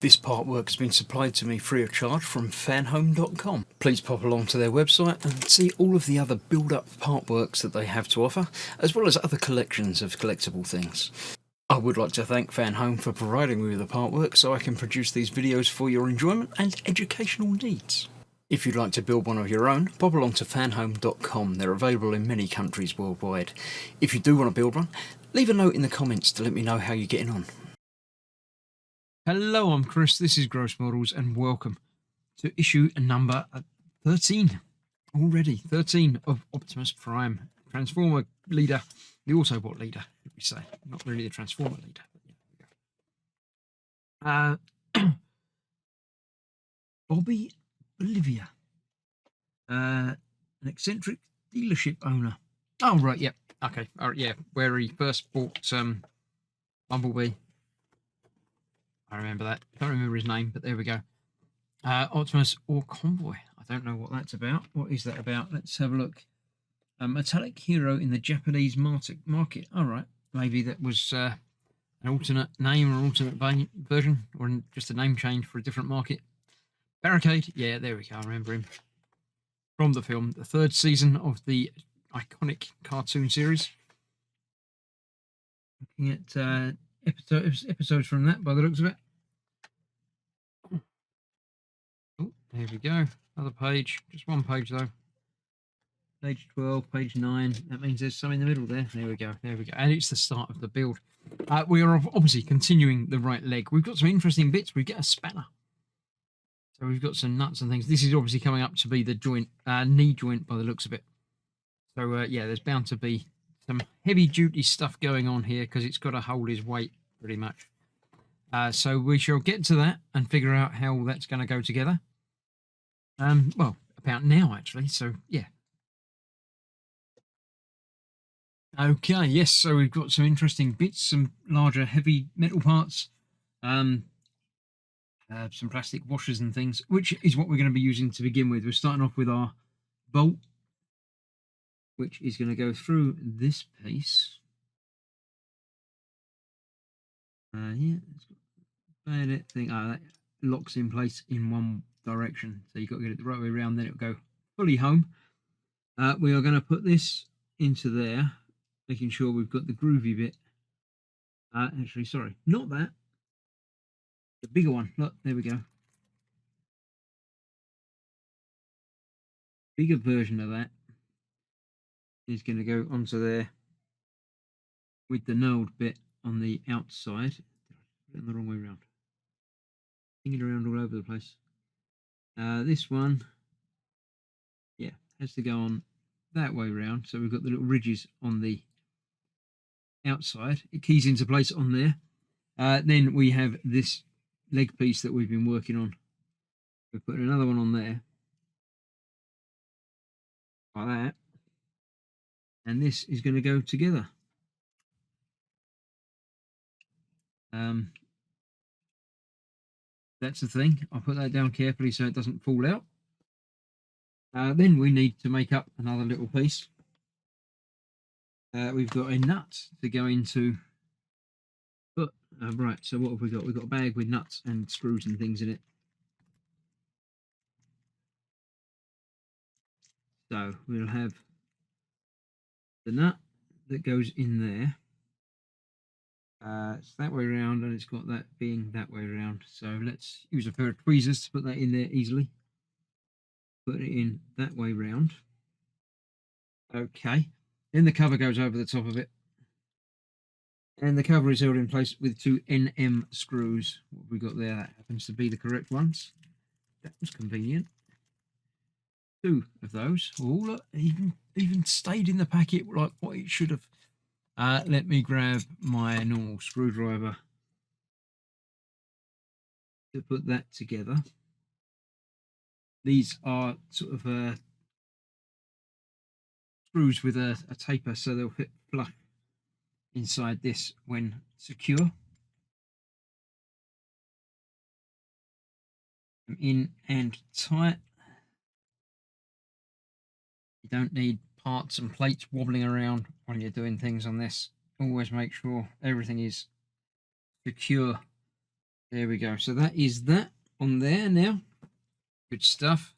This part work has been supplied to me free of charge from Fanhome.com. Please pop along to their website and see all of the other build-up part works that they have to offer, as well as other collections of collectible things. I would like to thank Fanhome for providing me with the part work so I can produce these videos for your enjoyment and educational needs. If you'd like to build one of your own, pop along to fanhome.com. They're available in many countries worldwide. If you do want to build one, leave a note in the comments to let me know how you're getting on. Hello, I'm Chris, this is Gross Models, and welcome to issue number 13. Already 13 of Optimus Prime, Transformer leader, the Autobot leader, should we say. Not really the Transformer leader. But yeah, Bobby Bolivia, an eccentric dealership owner. Oh, right, yeah, okay, all right, yeah, where he first bought Bumblebee. I remember that. I don't remember his name, but there we go. Optimus or Convoy. I don't know what that's about. What is that about? Let's have a look. Metallic hero in the Japanese market. All right. Maybe that was an alternate name or alternate version, or just a name change for a different market. Barricade. Yeah, there we go. I remember him from the film. The third season of the iconic cartoon series. Looking at episodes from that by the looks of it. Oh, there we go. Another page. Just one page though. Page 12, page 9. That means there's some in the middle there. There we go. There we go. And it's the start of the build. We are obviously continuing the right leg. We've got some interesting bits. We get a spanner. So we've got some nuts and things. This is obviously coming up to be the joint, knee joint by the looks of it. So yeah, there's bound to be some heavy duty stuff going on here because it's got to hold his weight pretty much. So we shall get to that and figure out how that's going to go together. Well, about now actually. So yeah. Okay, yes. So we've got some interesting bits, some larger heavy metal parts, some plastic washers and things, which is what we're going to be using to begin with. We're starting off with our bolt, which is going to go through this piece. Yeah, it's got a bayonet thing. That locks in place in one direction, so you've got to get it the right way around. Then it'll go fully home. We are going to put this into there, making sure we've got the groovy bit. Actually, sorry, not that. The bigger one. Look, there we go. Bigger version of that is going to go onto there with the knurled bit on the outside. Put it the wrong way around. Hanging around all over the place. This one, yeah, has to go on that way around. So we've got the little ridges on the outside. It keys into place on there. Then we have this leg piece that we've been working on. We're putting another one on there. Like that. And this is going to go together. That's the thing. I'll put that down carefully so it doesn't fall out. Then we need to make up another little piece. We've got a nut to go into. But right, so what have we got? We've got a bag with nuts and screws and things in it. So we'll have the nut that goes in there. It's that way around, and it's got that being that way around. So let's use a pair of tweezers to put that in there easily. Put it in that way round. Okay. Then the cover goes over the top of it. And the cover is held in place with two NM screws. What have we got there? That happens to be the correct ones. That was convenient. Two of those. Oh, look, even stayed in the packet like what it should have. Let me grab my normal screwdriver to put that together. These are sort of screws with a taper, so they'll fit flush inside this when secure. In and tight. You don't need parts and plates wobbling around when you're doing things on this. Always make sure everything is secure There we go. So that is that on there now. Good stuff.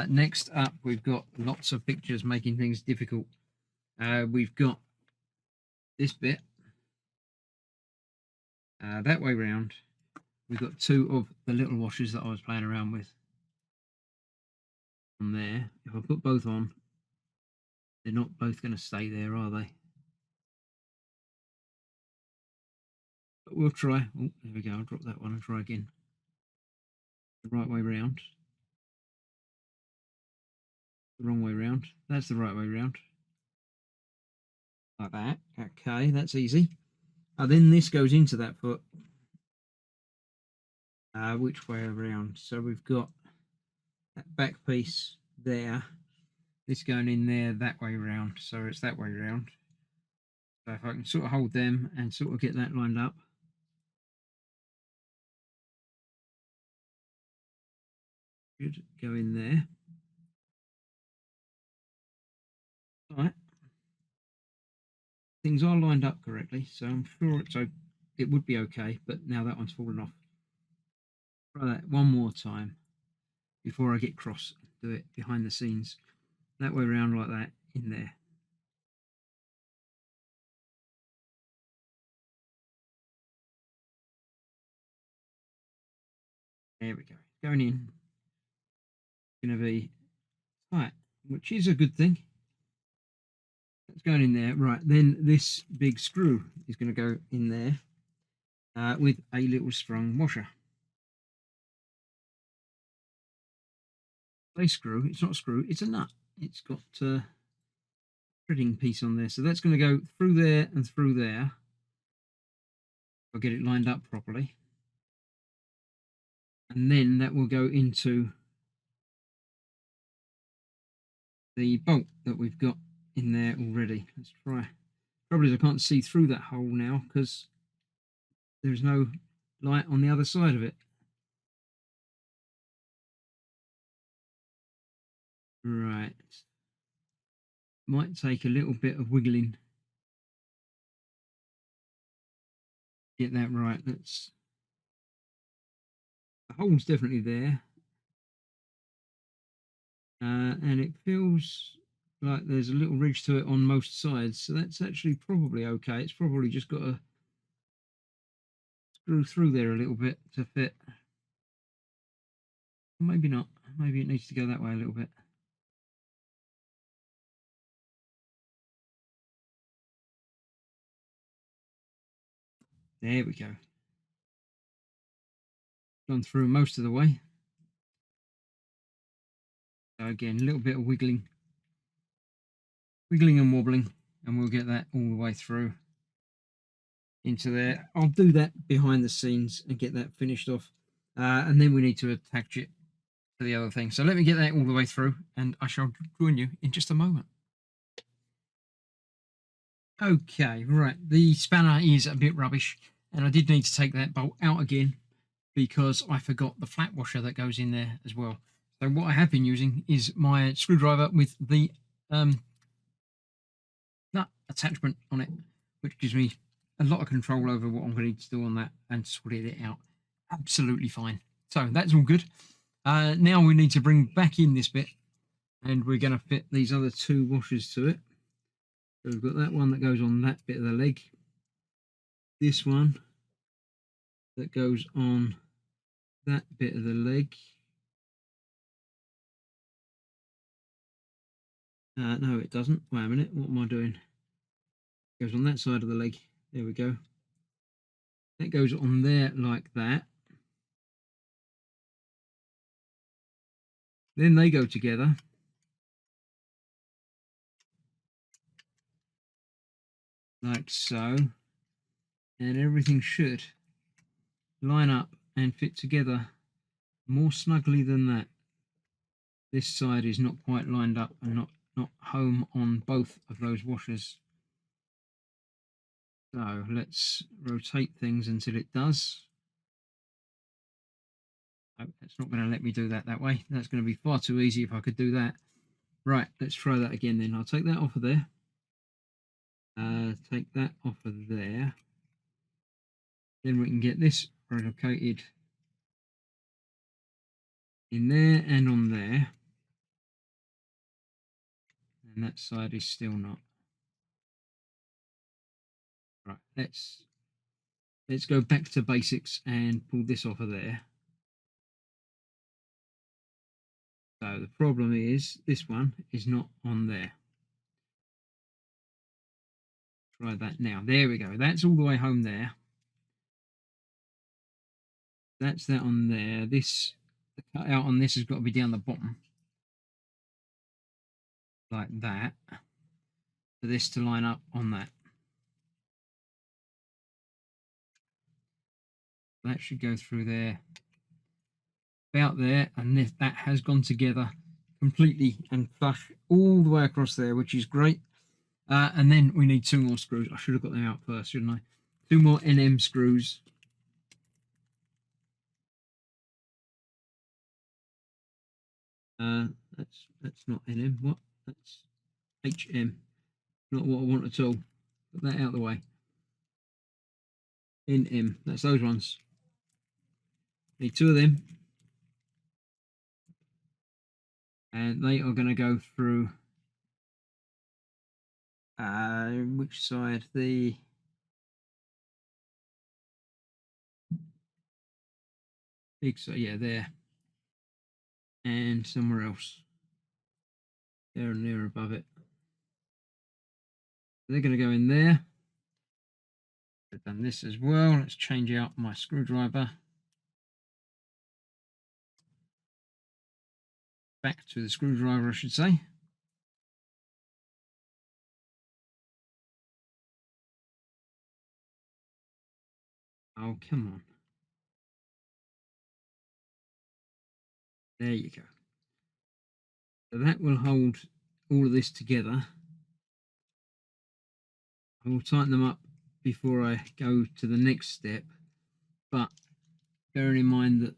Next up, we've got lots of pictures making things difficult. We've got this bit that way round. We've got two of the little washers that I was playing around with on there. If I put both on, they're not both going to stay there, are they? But we'll try. Oh, there we go. I'll drop that one and try again. The right way round. The wrong way round. That's the right way round. Like that. Okay, that's easy. Then this goes into that foot. Which way around? So we've got that back piece there. This going in there that way round. So it's that way round. So if I can sort of hold them and sort of get that lined up. Should go in there. All right. Things are lined up correctly, so I'm sure it would be okay, but now that one's fallen off. Try that one more time before I get cross. Do it behind the scenes. That way around like that in there. There we go. Going in. It's going to be tight, which is a good thing. That's going in there. Right, then this big screw is going to go in there with a little strong washer. A screw, it's not a screw, it's a nut. It's got a threading piece on there. So that's going to go through there and through there. I'll get it lined up properly. And then that will go into the bolt that we've got in there already. Let's try. Probably I can't see through that hole now because there's no light on the other side of it. Right. Might take a little bit of wiggling. Get that right. That's the hole's definitely there. And it feels like there's a little ridge to it on most sides, so that's actually probably okay. It's probably just got to screw through there a little bit to fit. Or maybe not. Maybe it needs to go that way a little bit. There we go. Gone through most of the way. So again, a little bit of wiggling and wobbling, and we'll get that all the way through into there. I'll do that behind the scenes and get that finished off, and then we need to attach it to the other thing. So let me get that all the way through, and I shall join you in just a moment. Okay, right, the spanner is a bit rubbish, and I did need to take that bolt out again because I forgot the flat washer that goes in there as well. So what I have been using is my screwdriver with the nut attachment on it, which gives me a lot of control over what I'm going to need to do on that and sort it out absolutely fine. So that's all good. Now we need to bring back in this bit, and we're going to fit these other two washers to it. So we've got that one that goes on that bit of the leg, this one that goes on that bit of the leg. No, it doesn't. Wait a minute, what am I doing? It goes on that side of the leg. There we go. That goes on there like that. Then they go together. Like so. And everything should line up and fit together more snugly than that. This side is not quite lined up and not home on both of those washers. So let's rotate things until it does. Oh, it's not going to let me do that way. That's going to be far too easy if I could do that. Right, let's try that again then. I'll take that off of there. Take that off of there. Then we can get this are located in there and on there, and that side is still not. Right, let's go back to basics and pull this off of there. So the problem is this one is not on there. Try that now. There we go. That's all the way home there. That's that on there. This, the cutout on this has got to be down the bottom. Like that. For this to line up on that. That should go through there. About there. And if that has gone together completely and flush all the way across there, which is great. And then we need 2 more screws. I should have got them out first, shouldn't I? 2 more NM screws. That's not NM. What? That's HM. Not what I want at all. Put that out of the way. NM. That's those ones. Need 2 of them. And they are going to go through which side? The big side, yeah, there. And somewhere else. There and there above it. They're going to go in there. I've done this as well. Let's change out my screwdriver. Back to the screwdriver, I should say. Oh, come on. There you go. So that will hold all of this together. I will tighten them up before I go to the next step, but bearing in mind that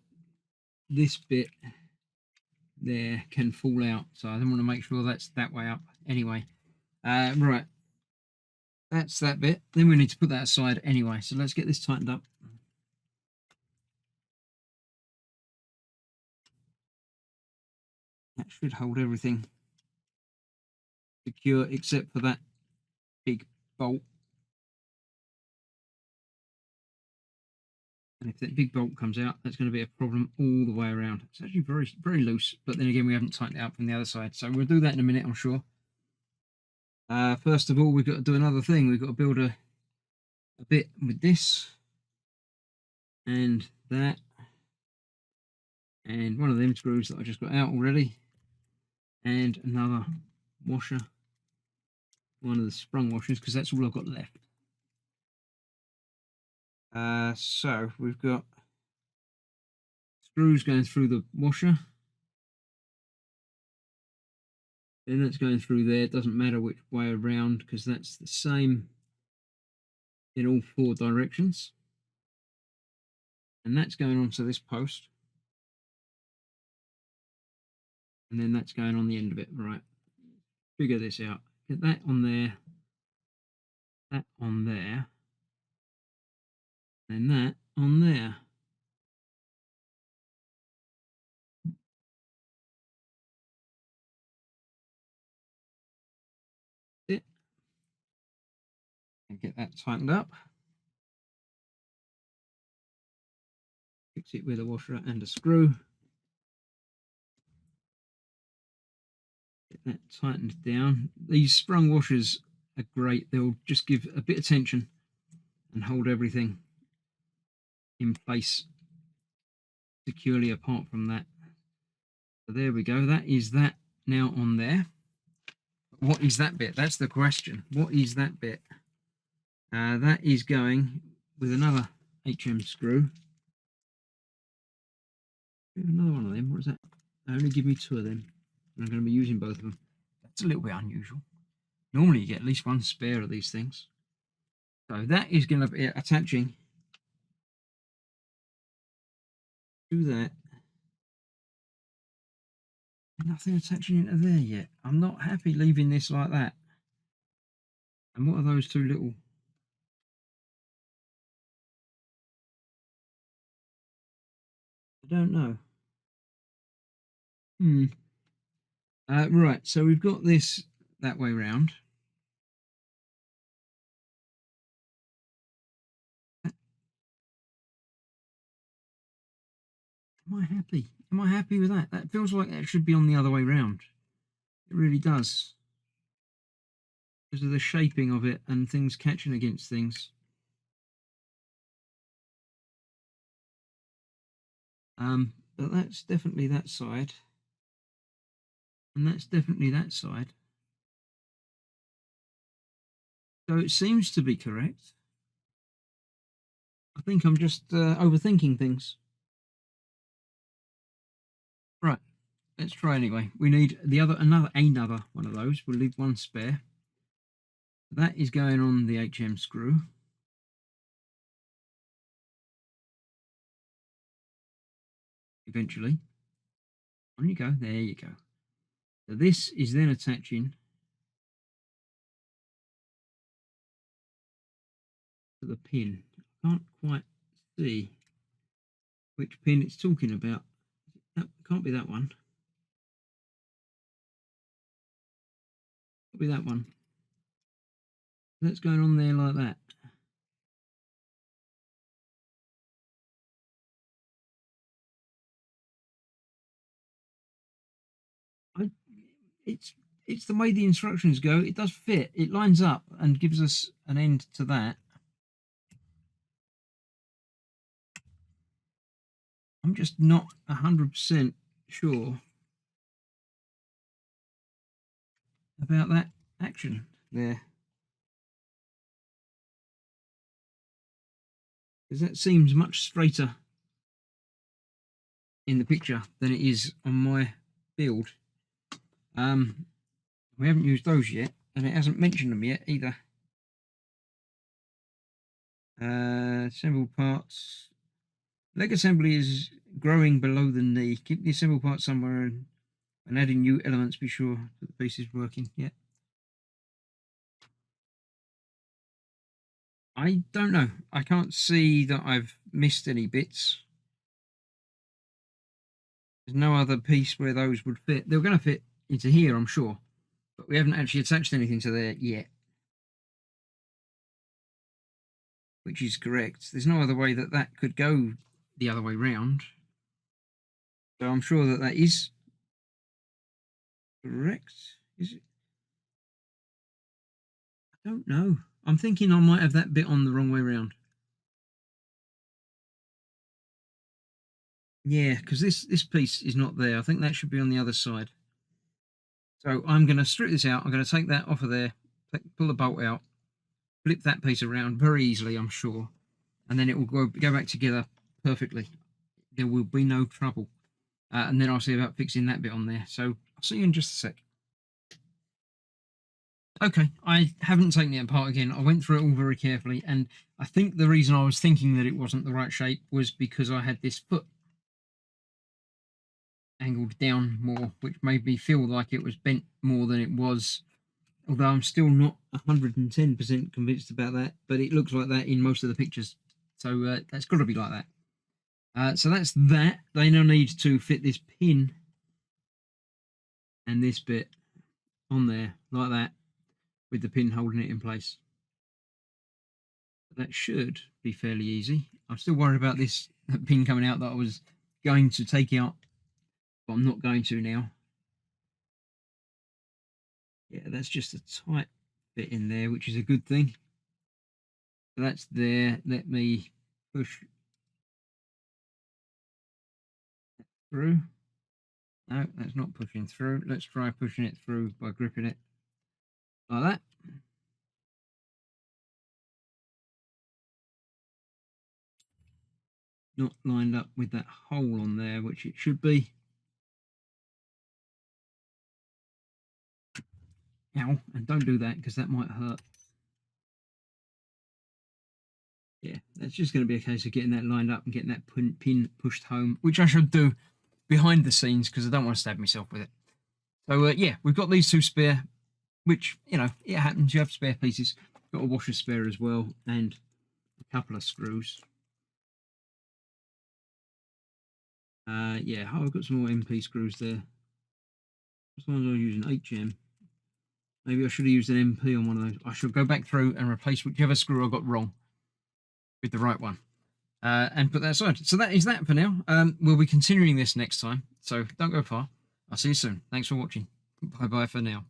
this bit there can fall out, so I want to make sure that's that way up anyway. Right, that's that bit. Then we need to put that aside anyway, so let's get this tightened up. That should hold everything secure except for that big bolt. And if that big bolt comes out, that's going to be a problem all the way around. It's actually very, very loose, but then again, we haven't tightened it up from the other side. So we'll do that in a minute, I'm sure. First of all, we've got to do another thing. We've got to build a bit with this and that. And one of them screws that I just got out already. And another washer. One of the sprung washers, because that's all I've got left. So we've got screws going through the washer. Then that's going through there. It doesn't matter which way around because that's the same in all 4 directions. And that's going onto this post. And then that's going on the end of it. Right. Figure this out. Get that on there. That on there. And that on there. It. And get that tightened up. Fix it with a washer and a screw. Get that tightened down. These sprung washers are great. They'll just give a bit of tension and hold everything in place securely apart from that. So there we go. That is that now on there. What is that bit? That's the question. What is that bit? That is going with another HM screw. Another one of them. What is that? They only give me 2 of them. And I'm going to be using both of them. That's a little bit unusual. Normally you get at least 1 spare of these things. So that is going to be attaching to that. Nothing attaching into there yet. I'm not happy leaving this like that. And what are those 2 little? I don't know. Right, so we've got this that way round. Am I happy? Am I happy with that? That feels like that should be on the other way round. It really does. Because of the shaping of it and things catching against things. But that's definitely that side. And that's definitely that side. So it seems to be correct. I think I'm just overthinking things. Right, let's try anyway. We need another one of those. We'll leave one spare. That is going on the HM screw. Eventually. On you go. There you go. So this is then attaching to the pin. I can't quite see which pin it's talking about. That can't be that one. Can't be that one. That's going on there like that. It's the way the instructions go. It does fit. It lines up and gives us an end to that. I'm just not 100% sure about that action there. Because that seems much straighter in the picture than it is on my build. We haven't used those yet, and it hasn't mentioned them yet either. Assemble parts. Leg assembly is growing below the knee. Keep the assemble parts somewhere and adding new elements. Be sure that the piece is working. Yeah. I don't know. I can't see that I've missed any bits. There's no other piece where those would fit. They're going to fit into here, I'm sure. But we haven't actually attached anything to there yet. Which is correct. There's no other way that that could go the other way round. So I'm sure that that is correct. Is it? I don't know. I'm thinking I might have that bit on the wrong way round. Yeah, because this piece is not there. I think that should be on the other side. So I'm going to strip this out. I'm going to take that off of there, pull the bolt out, flip that piece around very easily, I'm sure, and then it will go back together perfectly. There will be no trouble. And then I'll see about fixing that bit on there. So I'll see you in just a sec. Okay, I haven't taken it apart again. I went through it all very carefully, and I think the reason I was thinking that it wasn't the right shape was because I had this foot angled down more, which made me feel like it was bent more than it was, although I'm still not 110% convinced about that, but it looks like that in most of the pictures. So that's got to be like that. So that's that. They now need to fit this pin and this bit on there like that with the pin holding it in place. That should be fairly easy. I'm still worried about this pin coming out that I was going to take out, but I'm not going to now. Yeah, that's just a tight bit in there, which is a good thing. So that's there. Let me push through. No, that's not pushing through. Let's try pushing it through by gripping it like that. Not lined up with that hole on there, which it should be. Ow, and don't do that because that might hurt. Yeah, that's just going to be a case of getting that lined up and getting that pin pushed home, which I should do behind the scenes because I don't want to stab myself with it. So yeah, we've got these two spare, which, you know, it happens. You have spare pieces. Got a washer spare as well and a couple of screws. Yeah, I've got some more MP screws there. Which ones I was using? HM. Maybe I should have used an MP on one of those. I should go back through and replace whichever screw I got wrong with the right one. And put that aside. So that is that for now. We'll be continuing this next time. So don't go far. I'll see you soon. Thanks for watching. Bye bye for now.